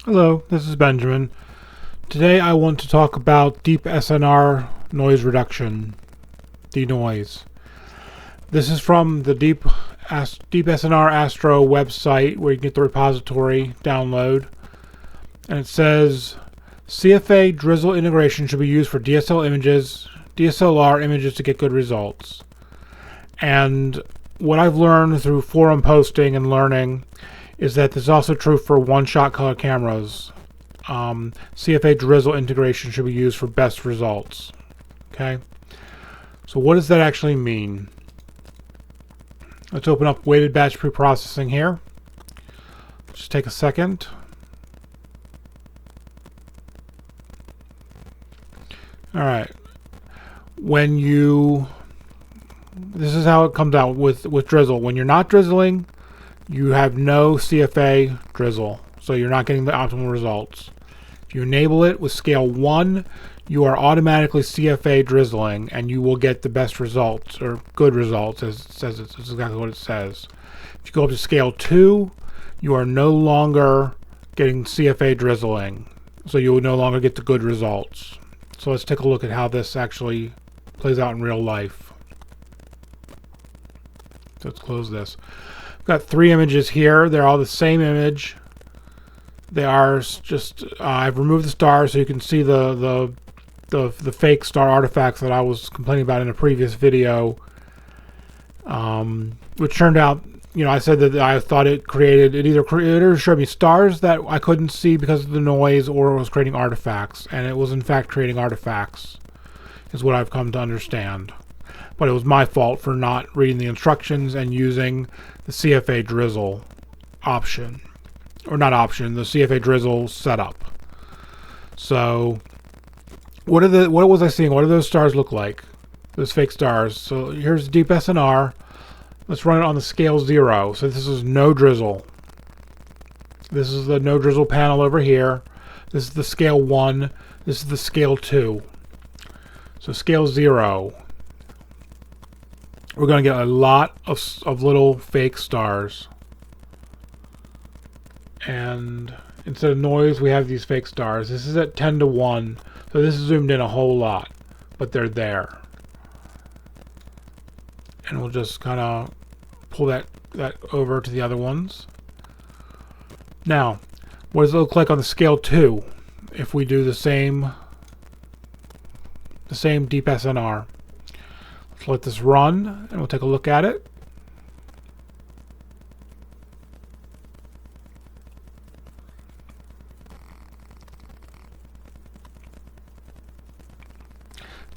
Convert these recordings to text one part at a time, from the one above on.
Hello, this is Benjamin. Today I want to talk about DeepSNR noise reduction, DeNoise. This is from the DeepSNR Astro website where you can get the repository download. And it says, CFA Drizzle Integration should be used for DSLR images to get good results. And what I've learned through forum posting and learning is that this is also true for one-shot color cameras. CFA Drizzle Integration should be used for best results. Okay, so what does that actually mean? Let's open up weighted batch preprocessing here. Just take a second. All right, this is how it comes out with drizzle. When you're not drizzling, you have no CFA drizzle, so you're not getting the optimal results. If you enable it with scale 1, you are automatically CFA drizzling, and you will get the best results, or good results, as it says. It's exactly what it says. If you go up to scale 2, you are no longer getting CFA drizzling, so you will no longer get the good results. So let's take a look at how this actually plays out in real life. So let's close this. Got 3 images here. They're all the same image. They are just I've removed the stars so you can see the fake star artifacts that I was complaining about in a previous video, which turned out, I said that I thought it either showed me stars that I couldn't see because of the noise, or it was creating artifacts, and it was in fact creating artifacts, is what I've come to understand. But it was my fault for not reading the instructions and using the CFA Drizzle option. Or not option, the CFA Drizzle setup. So, what was I seeing? What do those stars look like? Those fake stars. So here's DeepSNR. Let's run it on the scale 0. So this is no drizzle. This is the no drizzle panel over here. This is the scale 1. This is the scale 2. So scale 0. We're going to get a lot of little fake stars. And instead of noise, we have these fake stars. This is at 10 to 1. So this is zoomed in a whole lot, but they're there. And we'll just kind of pull that over to the other ones. Now, what does it look like on the scale 2 if we do the same DeepSNR? Let's let this run, and we'll take a look at it.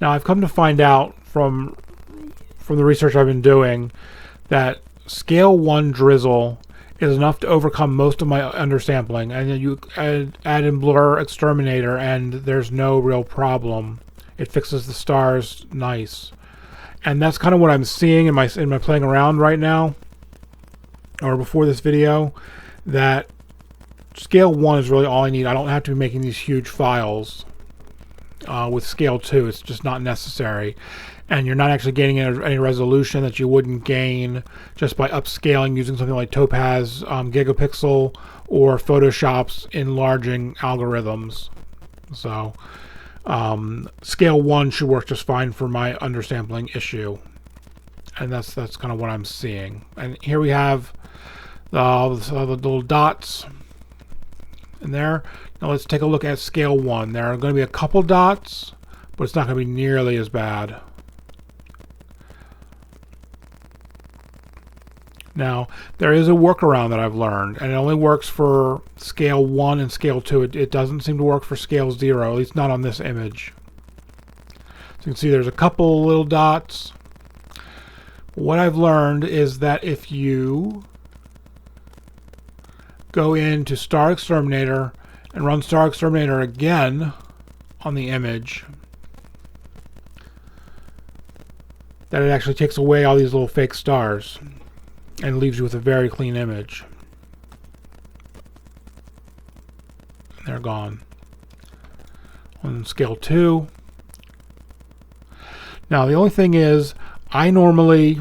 Now, I've come to find out from the research I've been doing that scale 1 drizzle is enough to overcome most of my undersampling, and then you add in blur exterminator, and there's no real problem. It fixes the stars nice. And that's kind of what I'm seeing in my playing around right now, or before this video, that scale 1 is really all I need. I don't have to be making these huge files with scale 2. It's just not necessary. And you're not actually gaining any resolution that you wouldn't gain just by upscaling using something like Topaz, Gigapixel, or Photoshop's enlarging algorithms. So scale 1 should work just fine for my undersampling issue, and that's kind of what I'm seeing. And here we have the little dots in there. Now let's take a look at scale 1. There are going to be a couple dots, but it's not going to be nearly as bad. Now, there is a workaround that I've learned, and it only works for scale 1 and scale 2. It doesn't seem to work for scale 0, at least not on this image. So you can see there's a couple little dots. What I've learned is that if you go into Star Exterminator and run Star Exterminator again on the image, that it actually takes away all these little fake stars and leaves you with a very clean image. They're gone. On scale 2. Now the only thing is, I normally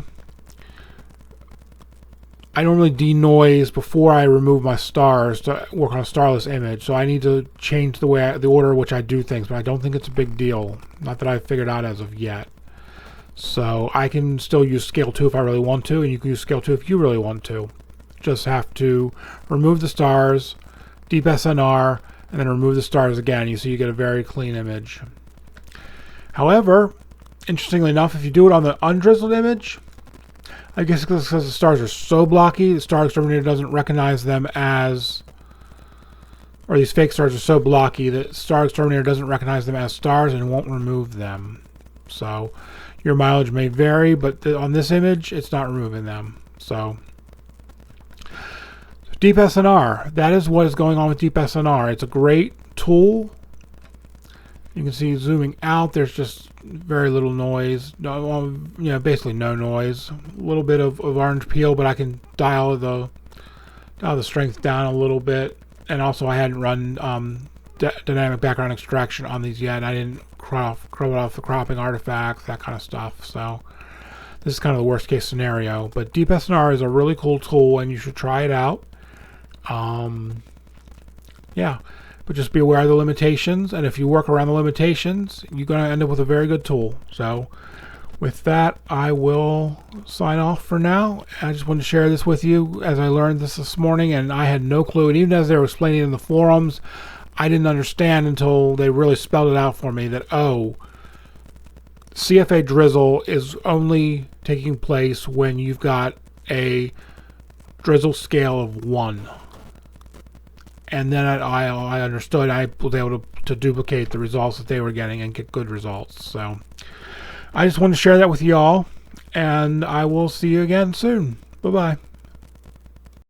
I normally denoise before I remove my stars to work on a starless image, so I need to change the order in which I do things, but I don't think it's a big deal. Not that I've figured out as of yet. So I can still use scale 2 if I really want to, and you can use scale 2 if you really want to. Just have to remove the stars, DeepSNR, and then remove the stars again. You see you get a very clean image. However, interestingly enough, if you do it on the undrizzled image, I guess because the stars are so blocky, the star exterminator doesn't recognize them as, or these fake stars are so blocky that star exterminator doesn't recognize them as stars and won't remove them. So your mileage may vary, but on this image, it's not removing them. So DeepSNR, that is what is going on with DeepSNR. It's a great tool. You can see zooming out, there's just very little noise. No, basically no noise. A little bit of orange peel, but I can dial the strength down a little bit. And also, I hadn't run dynamic background extraction on these yet. And I didn't crop off the cropping artifacts, that kind of stuff. So this is kind of the worst case scenario. But DeepSNR is a really cool tool, and you should try it out. Yeah. But just be aware of the limitations, and if you work around the limitations, you're going to end up with a very good tool. So with that, I will sign off for now. I just wanted to share this with you as I learned this morning, and I had no clue. And even as they were explaining it in the forums, I didn't understand until they really spelled it out for me that, oh, CFA Drizzle is only taking place when you've got a drizzle scale of 1. And then I understood. I was able to duplicate the results that they were getting and get good results. So I just wanted to share that with you all, and I will see you again soon. Bye-bye.